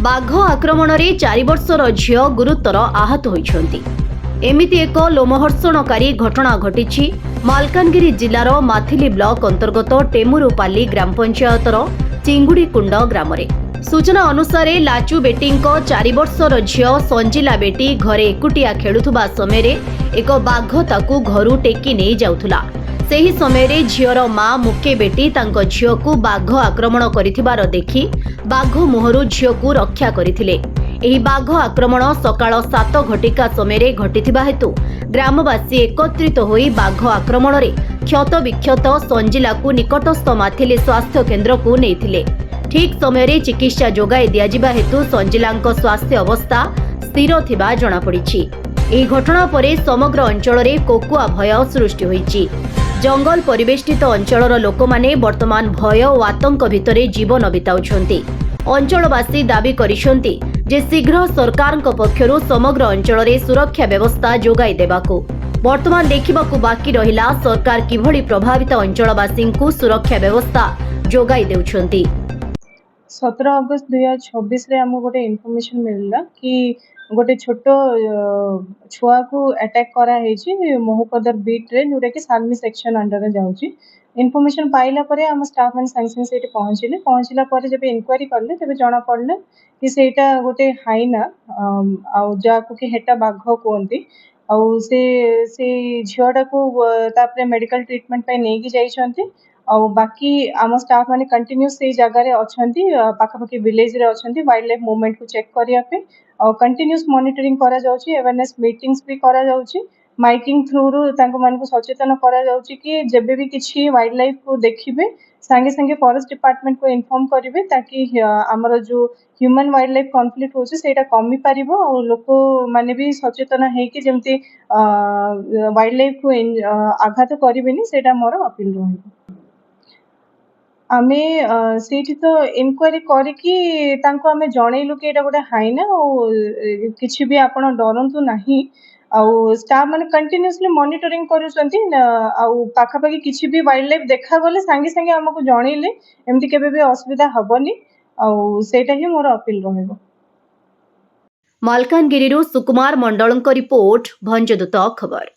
बाघ आक्रमण में 4 वर्षर झील गुरुतर आहत होती। एमिति एक लोमहर्षणकारी घटना घटी मालकानगिरी जिलार माथिली ब्लॉक अंतर्गत टेमुरुपाली ग्राम पंचायतर चिंगुड़ीकुंड ग्राम। सूचना अनुसार लाचु बेटी 4 वर्षर झील संजिला बेटी घरे एकुटिया खेलुवा समय एक बाघ ताकू घरू टेकी नहीं जाउथुला। सही समय झीर मां मुके बेटी तांको झील को बाघ आक्रमण करिथिबार देखि बाघ मुहरु झील को रक्षा करथिले। एही बाघ आक्रमण सकाळ 7 घटिका समय घटिथिबा हेतु ग्रामवासी एकत्रित होई बाघ आक्रमण रे क्षत विक्षत संजिला को निकटस्थ माथिली स्वास्थ्य केन्द्र को नेइथिले। ठीक समय चिकित्सा जोगाई दिया जिबा हेतु संजिलांको स्वास्थ्य अवस्था स्थिर थिबा जणा पड़िछि। एही घटना परे समग्र अंचल रे कोकुआ भय सृष्टि होईछि। जंगल परिवेष्टित अंचलर लोक माने वर्तमान भय और आतंक भितरे जीवन बिताउछन्ति। अंचलवासी दाबी करिसन्ति जे शीघ्र सरकार पक्षरु समग्र अंचल रे सुरक्षा व्यवस्था जोगाई देबाकू। वर्तमान देखिबाकू बाकी रहिला सरकार किभଳି प्रभावित अंचलवासी को सुरक्षा व्यवस्था जोगाई देउछन्ति। 17 अगस्त 2026 रे हमको गोटे इनफॉरमेशन मिलला कि गोटे छोट छुआ को अटैक करा हेची मोहकदर बीट रे जोटा कि सालमी सेक्शन अंडर रे जाउची। इनफॉरमेशन पाइला परे हम स्टाफ मन संग से पहुंचला परे जब इंक्वायरी करले तबे जाना पड़ले कि सेटा गोटे हाइना आ जाको कि हेटा बाघ कोंती आ से झियोटा को तापरे मेडिकल ट्रीटमेंट पे नेकी जाइछंती। और बाकी आम स्टाफ माने कंटिन्यूस से जगह रे अछंती पाखापाखी विलेज रे अछंती वाइल्ड लाइफ मूवमेंट को चेक करिया पे और कंटिन्यूस मॉनिटरिंग करा जाउची। अवेयरनेस मीटिंग्स भी करा जाउची। माइकिंग थ्रू रू तांको मान को सचेतन करा जाउची कि जेबे भी किछि वाइल्ड लाइफ को देखिबे संगे संगे फॉरेस्ट डिपार्टमेंट को इन्फॉर्म करिवे ताकि हमर जो ह्यूमन वाइल्ड लाइफ कॉन्फ्लिक्ट होची सेटा कमी पारिबो और लोक माने भी सचेतन हे कि जेमती वाइल्ड लाइफ को आघात करिवेनी सेटा मोर अपील रहइबो। आमे सेठी तो इनक्वायरी करिकी तांको आमे जणैलु कि एटा गोटे हाइना और किछि भी आपण डरंतु नाही। आउ स्टाफ माने कंटिन्यूअसली मॉनिटरिंग करूछंती आउ पाखापाखी किछि भी वाइल्ड लाइफ देखा गले संगे संगे हमको जणैले एमती केबे भी असुविधा हबनी आउ सेटा ही मोर अपील रहइबो। मालकानगिरी सुकुमार मंडलंक रिपोर्ट भंजदूत खबर।